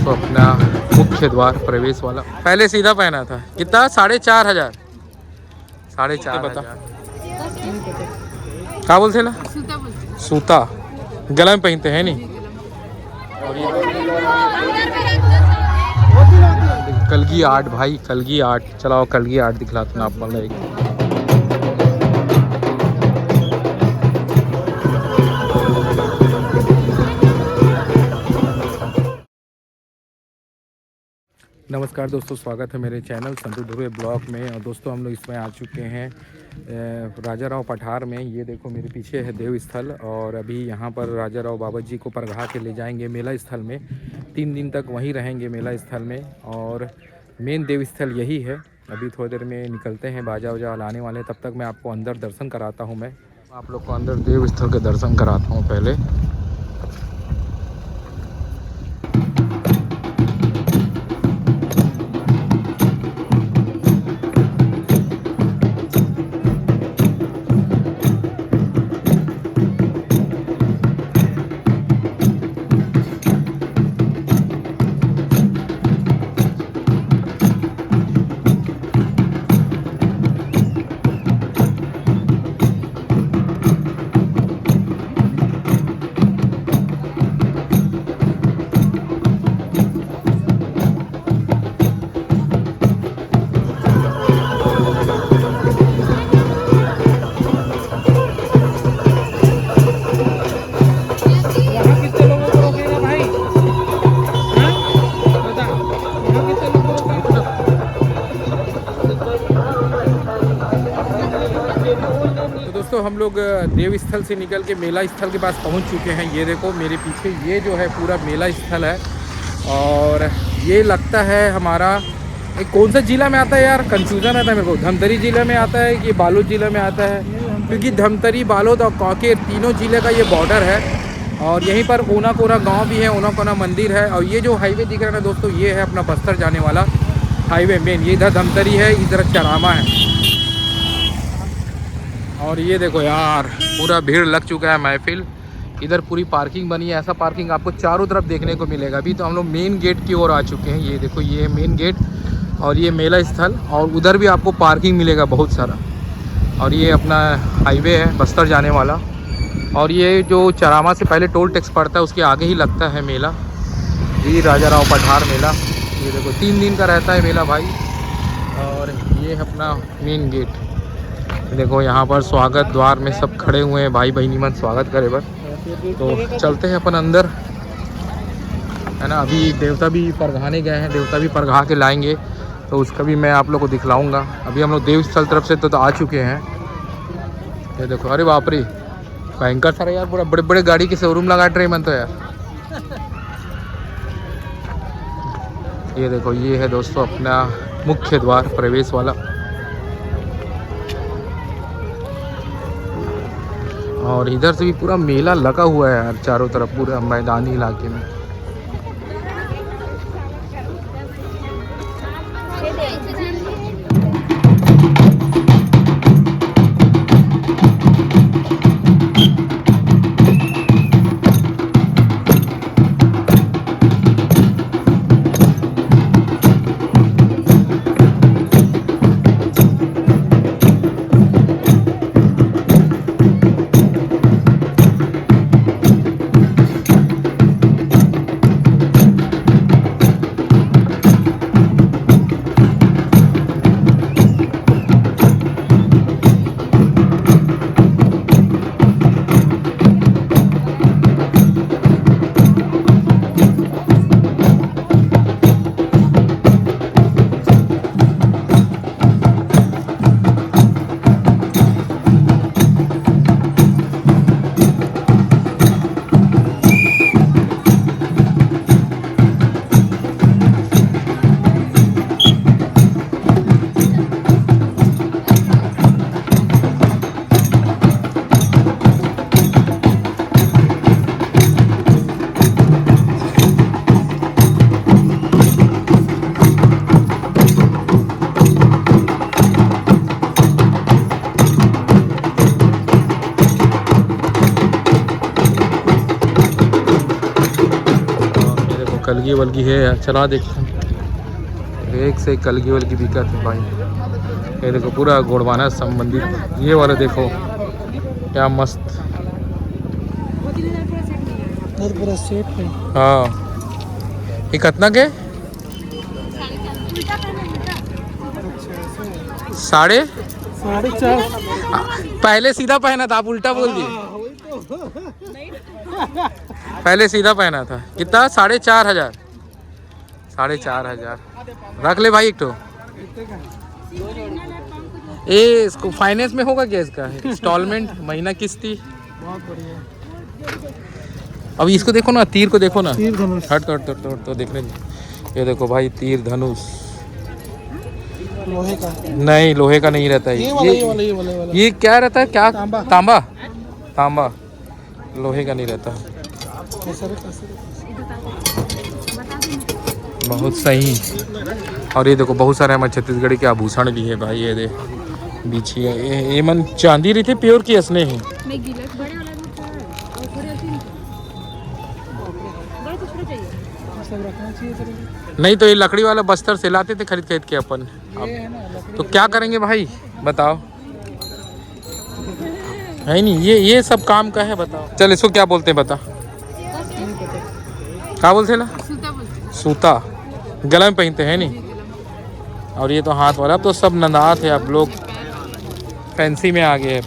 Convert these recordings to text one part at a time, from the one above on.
दोस्तों अपना मुख्य द्वार प्रवेश वाला। पहले सीधा पहना था, कितना 4,500। 4,500 क्या बोलते ना, सूता गला में पहनते हैं नहीं। और ये कलगी आर्ट भाई, कलगी आर्ट। चलाओ कलगी आर्ट दिखलाता हूँ आप मतलब। नमस्कार दोस्तों, स्वागत है मेरे चैनल संतु ध्रुव ब्लॉग में। और दोस्तों हम लोग इसमें आ चुके हैं राजा राव पठार में। ये देखो मेरे पीछे है देव स्थल, और अभी यहाँ पर राजा राव बाबा जी को परघा के ले जाएंगे मेला स्थल में। 3 दिन तक वहीं रहेंगे मेला स्थल में, और मेन देव स्थल यही है। अभी थोड़ी देर में निकलते हैं, बाजा वजा लाने वाले। तब तक मैं आपको अंदर दर्शन कराता हूँ। मैं आप लोग को अंदर देव स्थल के दर्शन कराता हूँ पहले। तो हम लोग देव स्थल से निकल के मेला स्थल के पास पहुंच चुके हैं। ये देखो मेरे पीछे ये जो है पूरा मेला स्थल है। और ये लगता है हमारा एक कौन सा जिला में आता है यार, कंफ्यूजन आता है मेरे को। धमतरी जिले में आता है कि बालोद जिले में आता है, क्योंकि धमतरी, बालोद और कांकेर तीनों जिले का ये बॉर्डर है। और यहीं पर ओना कोना गाँव भी है, ओना कोना मंदिर है। और ये जो हाईवे दिख रहा है ना दोस्तों, ये है अपना बस्तर जाने वाला हाईवे मेन। ये इधर धमतरी है, इधर चरामा है। और ये देखो यार पूरा भीड़ लग चुका है महफिल। इधर पूरी पार्किंग बनी है, ऐसा पार्किंग आपको चारों तरफ देखने को मिलेगा। अभी तो हम लोग मेन गेट की ओर आ चुके हैं। ये देखो ये मेन गेट, और ये मेला स्थल, और उधर भी आपको पार्किंग मिलेगा बहुत सारा। और ये अपना हाईवे है बस्तर जाने वाला। और ये जो चरामा से पहले टोल टैक्स पड़ता है उसके आगे ही लगता है मेला, ये राजा राव पठार मेला। ये देखो 3 दिन का रहता है मेला भाई। और ये है अपना मेन गेट। देखो यहाँ पर स्वागत द्वार में सब खड़े हुए हैं, भाई बहनी मन स्वागत करे बस। तो चलते हैं अपन अंदर, है ना। अभी देवता भी परघाने गए हैं, देवता भी परघा के लाएंगे, तो उसका भी मैं आप लोग को दिखलाऊंगा। अभी हम लोग देव स्थल तरफ से तो आ चुके हैं। ये देखो, अरे बाप रे भयंकर सारा यार, पूरा बड़े बड़े गाड़ी के शोरूम लगा ट्रे मन तो यार। ये देखो ये है दोस्तों अपना मुख्य द्वार प्रवेश वाला। और इधर से भी पूरा मेला लगा हुआ है यार, चारों तरफ पूरा मैदानी इलाके में। कलगी वलगी है यार, चला देखते हैं। एक से एक कलगी वलगी बिकत है भाई। ये देखो पूरा गोड़वाना संबंधित, ये वाला देखो क्या मस्त। पूरा सेट है। हाँ ये कितना के? 4.5। पहले सीधा पहना था, आप उल्टा बोल दिए। पहले सीधा पहना था। कितना? 4.5 हजार। 4.5 हजार रख ले भाई एक तो। ये इसको फाइनेंस में होगा क्या इसका? इंस्टॉलमेंट महीना किस्ती? बहुत बढ़िया। अब इसको देखो ना, तीर को देखो ना। तीर धनुष। हट तो देखने दो। ये देखो भाई तीर धनुष। लोहे का नहीं, लोहे का नहीं रहता है ये वाला। ये क्या रहता है? क्या? तांबा। तांबा लोहे का नहीं रहता। बहुत सही। और ये देखो बहुत सारे हमारे छत्तीसगढ़ी के आभूषण भी है भाई। ये दे बीछी है, ये मन चांदी रही थी प्योर की असली है। नहीं तो ये लकड़ी वाला बस्तर से लाते थे खरीद के अपन। अब तो क्या करेंगे भाई बताओ? है नहीं, ये सब काम का है बताओ। चल इसको क्या बोलते हैं बता? क्या बोलते हैं? सूता गला में पहनते हैं नहीं। और ये तो हाथ वाला। अब तो सब नंदात है, अब लोग फैंसी में आ गए हैं।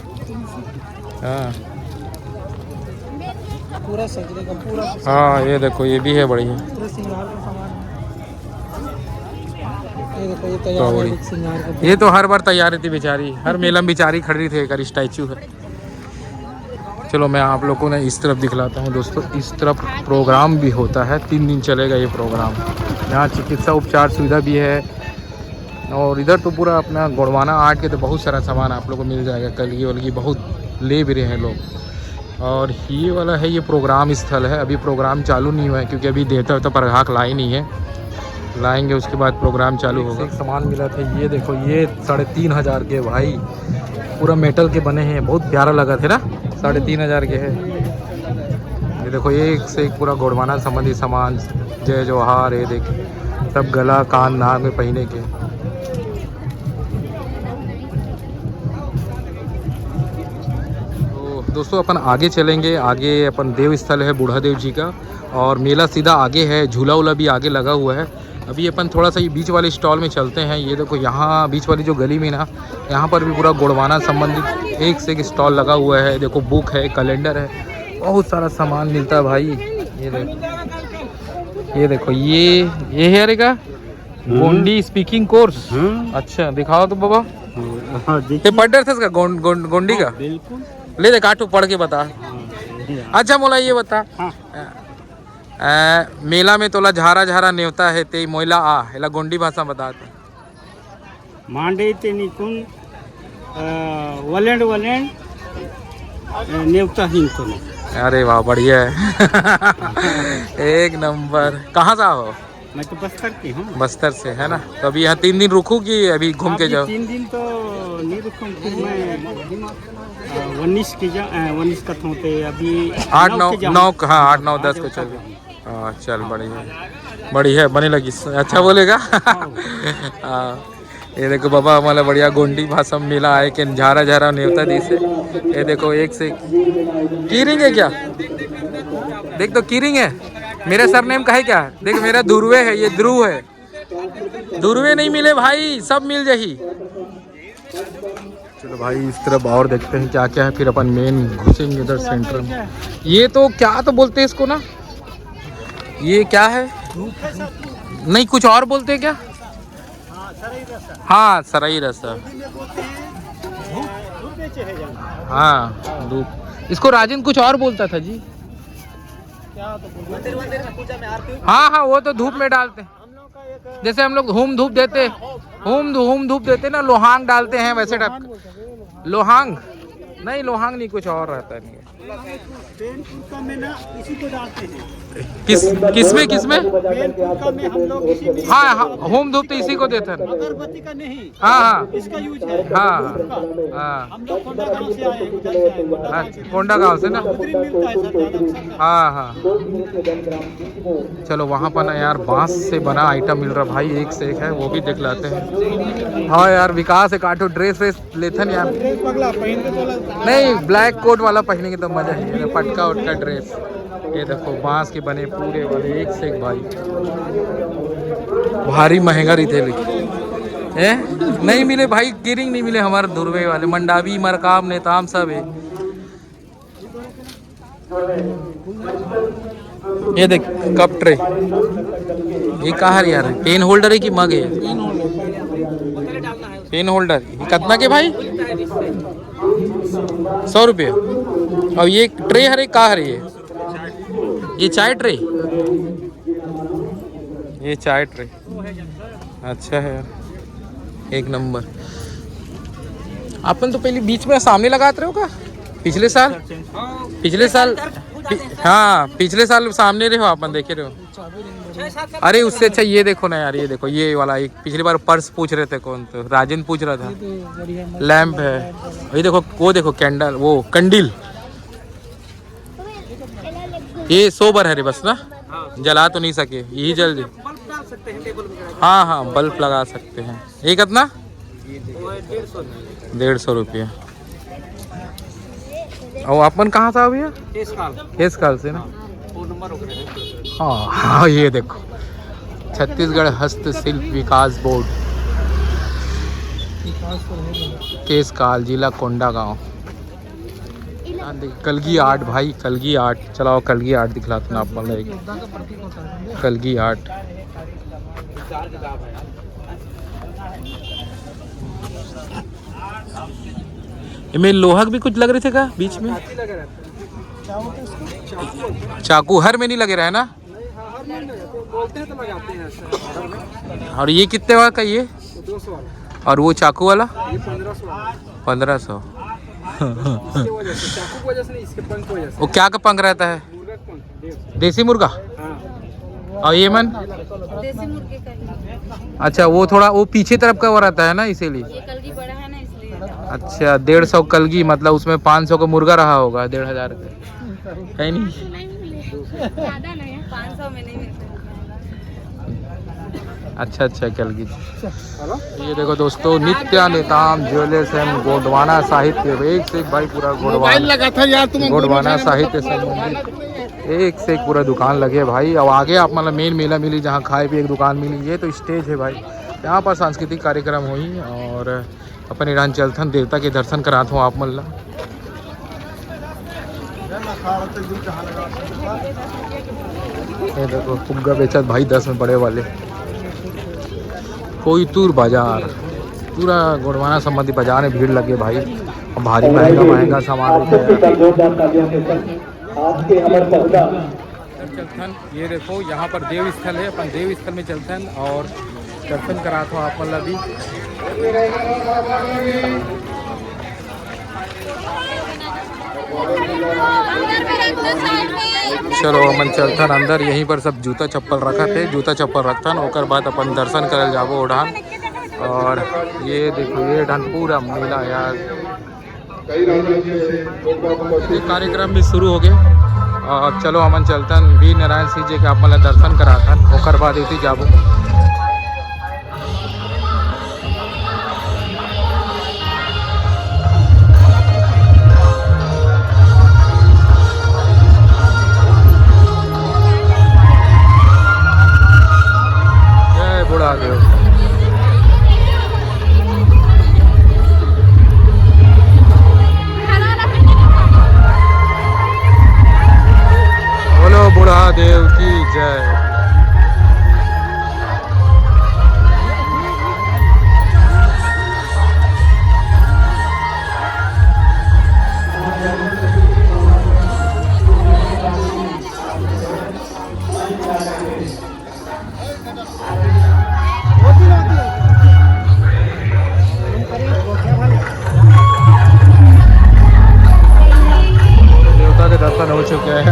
हाँ पूरा सजने का पूरा। हाँ ये देखो ये भी है बढ़िया। पूरा श्रृंगार का सामान है। ये देखो ये तैयार है श्रृंगार का। ये तो हर बार तैयार रहती बेचारी, हर मेला में बेचारी खड़ी थी। एक स्टैचू है। चलो मैं आप लोगों ने इस तरफ दिखलाता हूँ दोस्तों। इस तरफ प्रोग्राम भी होता है, 3 दिन चलेगा ये प्रोग्राम। यहाँ चिकित्सा उपचार सुविधा भी है। और इधर तो पूरा अपना गोड़वाना आर्ट के तो बहुत सारा सामान आप लोगों को मिल जाएगा। कलगी वलगी बहुत ले भी रहे हैं लोग। और ये वाला है, ये प्रोग्राम स्थल है। अभी प्रोग्राम चालू नहीं हुआ है क्योंकि अभी देवता तो प्रघाक लाई नहीं है, लाएंगे उसके बाद प्रोग्राम चालू होगा। एक सामान मिला था, ये देखो ये 3,500 के भाई, पूरा मेटल के बने हैं। बहुत प्यारा लगा थे ना। 3,500 के है। ये देखो एक से एक पूरा गोड़वाना संबंधी सामान, जय जवाहर, ये देख सब गला कान नाक में पहने के। दोस्तों अपन आगे चलेंगे। आगे अपन देव स्थल है बूढ़ा देव जी का, और मेला सीधा आगे है। झूला उला भी आगे लगा हुआ है। अभी अपन थोड़ा सा ये बीच वाले स्टॉल में चलते हैं। ये देखो यहाँ बीच वाली जो गली में ना, यहाँ पर भी पूरा गोड़वाना संबंधित एक से एक स्टॉल लगा हुआ है। देखो बुक है, कैलेंडर है, बहुत सारा सामान मिलता है भाई। ये देखो ये है अरे का गोंडी स्पीकिंग कोर्स। अच्छा दिखाओ तो बाबा। ये पढ़ रहे थे इसका गोंडी का? बिल्कुल। ले दे काटू पढ़ के बता। अच्छा मोला ये बता, मेला में तोला झारा झारा नेवता है ते मोइला आ एला गोंडी भाषा बता। मांडे ते निकुन वलेंड नेवता हिंतो। अरे वाह बढ़िया है। एक नंबर। कहाँ से हो? मैं तो बस्तर की हूँ। बस्तर से है ना। तो अभी यहाँ 3 दिन रुकू कि अभी घूम के जाओ? 3 दिन तो नहीं रुकूँ, फिर मैं 19 का था अभी 8-9 हाँ 8-9 10 को चल। हाँ चल बढ़िया बने लगी। अच्छा बोलेगा। ये देखो बाबा हमारा बढ़िया गोंडी भाषा में मेला आए के झारा झारा नेवता दी से। ये देखो एक से कीरिंग है क्या? देख तो कीरिंग है। मेरा सरनेम का है क्या? देख मेरा ध्रुवे है, ये ध्रुव है। ध्रुवे नहीं मिले भाई, सब मिल जाही। चलो भाई इस तरफ और देखते हैं क्या क्या है, फिर अपन मेन घुसेंगे इधर सेंटर में। ये तो क्या तो बोलते हैं इसको ना, ये क्या है? नहीं कुछ और बोलते हैं क्या? हाँ सराई रसा। हाँ धूप। इसको राजन कुछ और बोलता था जी। हाँ हाँ वो तो धूप में डालते हैं, जैसे हम लोग होम धूप देते, होम धूप देते ना, लोहांग डालते हैं वैसे टाइप। लोहांग नहीं, लोहांग नहीं, कुछ और रहता है। नहीं पेन का में ना इसी को डालते हैं। किसमें पेन का में हम लोग इसी में हाँ हाँ, होम धूप तो इसी को देते हैं। अगरबत्ती का नहीं, हाँ हाँ इसका यूज है। हाँ का। हाँ हम लोग कोंडा गांव से आए हैं, उधर से आए हैं, हाँ, कोंडा गांव से ना। उधर ही मिलता है सर ज्यादा। हाँ हाँ, चलो वहाँ पर ना यार बांस से बना आइटम मिल रहा भाई, एक से एक है, वो भी देख लाते हैं। हाँ यार विकास एक आटो ड्रेस वेस लेते हैं यार। पगला पहन के बोला नहीं, ब्लैक कोट वाला पहनेंगे तो मजा ही है, पटका उटका ड्रेस। ये देखो बांस के बने पूरे वाले, एक से एक भाई, भारी महंगा रिटेल है। नहीं मिले भाई, गिरिंग नहीं मिले हमारे धुरवे वाले, मंडावी मरकाम नेताम सब है। ये देख कप ट्रे, ये कहाँ है यार, पेन होल्डर है कि मग है? पेन होल्डर, ये कितना के भाई? 100 रुपये। और ये ट्रे हरे कहाँ हरे है? ये चाय ट्रे, ये चाय ट्रे अच्छा है यार, एक नंबर। अपन तो पहले बीच में सामने लगाते रहो का, पिछले साल हाँ पिछले साल सामने रहे हो अपन, देखे रहे हो। अरे उससे अच्छा ये देखो ना यार, ये देखो ये वाला, एक पिछली बार पर्स पूछ रहे थे, कौन तो राजन पूछ रहा था, लैंप है। ये देखो, वो देखो कैंडल, वो कंडील, ये सोबर है रे बस ना, जला तो नहीं सके, यही जल्दी। हाँ हाँ बल्ब लगा सकते हैं। ये कितना? 150 रुपये। और अपन कहाँ था भैया? केसकाल से ना। हाँ हाँ, ये देखो छत्तीसगढ़ हस्तशिल्प विकास बोर्ड, केसकाल, जिला कोंडागांव। कलगी आर्ट भाई, कलगी आर्ट, चलाओ कलगी आर्ट दिखलाता हूँ आप मतलब, कलगी आर्ट। इनमें लोहा भी कुछ लग रहे थे क्या बीच में? चाकू हर में नहीं लगे रहे ना? और ये कितने वाला का ये? और वो चाकू वाला? 1500। वो क्या का पंख रहता है? देसी मुर्गा। और ये मन देसी मुर्गे का ही। अच्छा, वो थोड़ा वो पीछे तरफ का वो रहता है ना, इसीलिए। ये कलगी बड़ा है ना इसलिए। अच्छा 150 कलगी, मतलब उसमें 500 का मुर्गा रहा होगा, 1500 का है नहीं? नहीं मिले, ज्यादा नहीं है, 500 में नहीं मिलता। अच्छा कलगी। ये देखो दोस्तों, नित्यानेताम ज्वेलर्स एंड गोंडवाना साहित्य, एक से एक भाई पूरा गोंडवाना साहित्य संबंधित एक से एक पूरा दुकान लगे भाई। और आगे आप मतलब मेन मेला मिली, जहाँ खाए भी एक दुकान मिली। ये तो स्टेज है भाई, यहाँ पर सांस्कृतिक कार्यक्रम हुई और अपन ईरान चलथन देवता के दर्शन कराता हूँ आप मतलब। ये देखो फुग्गा बेचत भाई 10 में बड़े वाले। कोई तूर बाजार, पूरा गोंडवाना संबंधी बाजार में भीड़ लगे भाई, भारी महंगा सामान। चलथन ये देखो, यहाँ पर देव स्थल है, अपन देव स्थल में चलथन और दर्शन कराता हूँ आप मतलब भी। चलो अपन चलथन अंदर, यहीं पर सब जूता चप्पल रखा थे, जूता चप्पल रखथन, ओकर बाद अपन दर्शन करल जाबो ओढ़ान। और ये देखो ये ढंग पूरा मेला यार, ये कार्यक्रम भी शुरू हो गया। और चलो अमन चलतन वीर नारायण सिंह जी के आप मतलब दर्शन कराथन, ओकर बाद इसी जाबो। जय बुढ़ा देव। बोलो बुढ़ा देव की जय।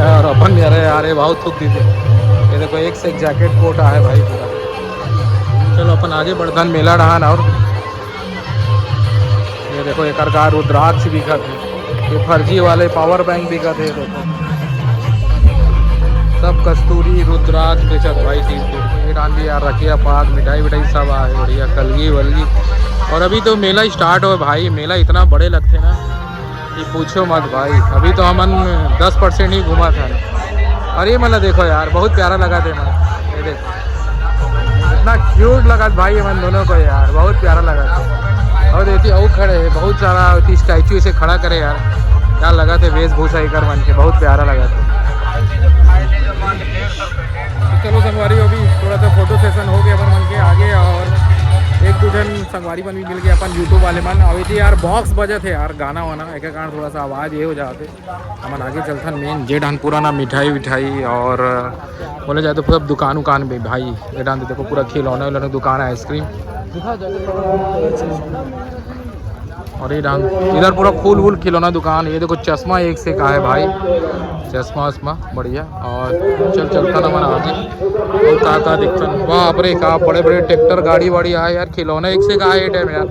और अपन अरे यार बहुत थूक दी थी। ये देखो एक से एक जैकेट कोट है भाई पूरा। चलो अपन आगे बढ़तन मेला डहान। और ये देखो एक कार रुद्राक्ष बिका थे, ये फर्जी वाले पावर बैंक बिका थे। देखो सब कस्तूरी रुद्राक्ष बेचत भाई 30 डांडी यार रखिया पाक मिठाई विठाई सब आए बढ़िया कलगी वलगी। और अभी तो मेला स्टार्ट हो भाई, मेला इतना बड़े लगते ना कि पूछो मत भाई। अभी तो हमन 10% ही घुमा था। और ये मतलब देखो यार बहुत प्यारा लगा थे मन, ये देखो इतना क्यूट लगा भाई मन दोनों को यार, बहुत प्यारा लगा था। और देखिए और खड़े है बहुत सारा स्टैचू से खड़ा करे यार, क्या लगा थे वेशभूषा ही कर मन के, बहुत प्यारा लगा था। चलो संगवारी अभी थोड़ा सा फोटो सेशन हो गया अपन मन के आगे। और एक दो जन संगवारी मन भी मिल गए अपन यूट्यूब वाले मन। अभी थी यार बॉक्स बजे थे यार गाना वाना एक कारण थोड़ा सा आवाज़ ये हो जाते। अपन आगे चलथन मेन जेडान पूरा ना मिठाई विठाई और बोले जाए तो पूरा दुकान उकान भी भाई। जेडान देखो पूरा खिलौने वाला दुकान है, आइसक्रीम। और ये डांस इधर पूरा फूल वूल खिलौना दुकान। ये देखो चश्मा एक से का है भाई, चश्मा वश्मा बढ़िया। और चलता ना मन आगे और का दिखता बाप रे का बड़े बड़े ट्रैक्टर गाड़ी वाड़ी आए यार, खिलौना एक से का है टाइम यार।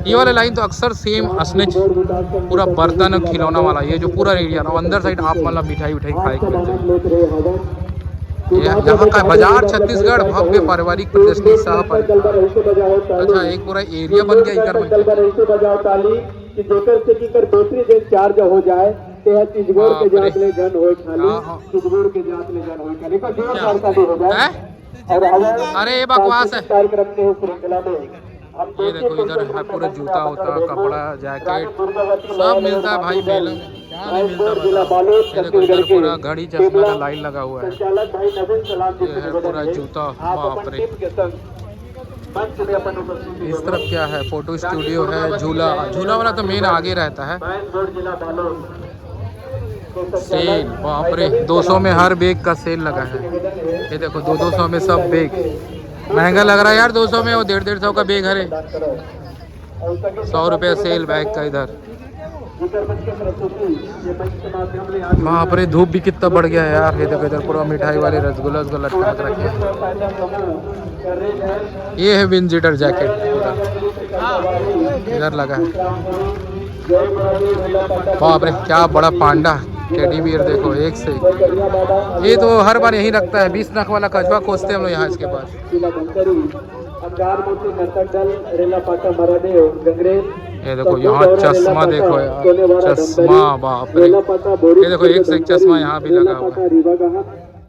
ये वाले लाइन तो अक्सर सेम असने पूरा बर्तन खिलौना वाला, ये जो पूरा एरिया ना अंदर साइड आप मतलब मिठाई विठाई खाए के मिल जाए। यहाँ का बाजार छत्तीसगढ़ भव्य पारिवारिक प्रदर्शनी सह अच्छा एक पूरा एरिया बन गया इधर कि जेकर से की कर दूसरी देश चार्ज हो जाए ते है चिजगोर के जात ले जन होए खाली, चिजगोर के जात ले जन होए खाली को जोर सरकार हो जाए। और अरे ये बकवास है। कार्यक्रम के श्रृंखला में ये देखो इधर है पूरा जूता होता कपड़ा जैकेट सब मिलता है भाई मेले में, क्या नहीं मिलता बताओ। ये देखो इधर पूरा घड़ी चश्मा का लाइन लगा हुआ है। ये है पूरा जूता बाप रे। इस तरफ क्या है फोटो स्टूडियो है, झूला झूला वाला तो मेन आगे रहता है। सेल बाप रे 200 में हर बैग का सेल लगा है। ये देखो 200 में सब बैग महंगा लग रहा है यार 200 में, वो 150 का बैग है 100 रुपये सेल बैग का। इधर बाप रे धूप भी कितना बढ़ गया है यार। ये देखो इधर पूरा मिठाई वाले रसगुल्ला वसगुल्ला लटका के रखे हैं। ये है विंजिटर जैकेट इधर लगा है। बाप रे क्या बड़ा पांडा टेडी बियर देखो एक से। ये तो हर बार यही रखता है 20 नख वाला कछुआ खोजते हम लोग यहाँ इसके पास। ये देखो यहाँ चश्मा देखो यार, चश्मा बाप रे। ये देखो एक से एक चश्मा यहाँ भी लगा हुआ है।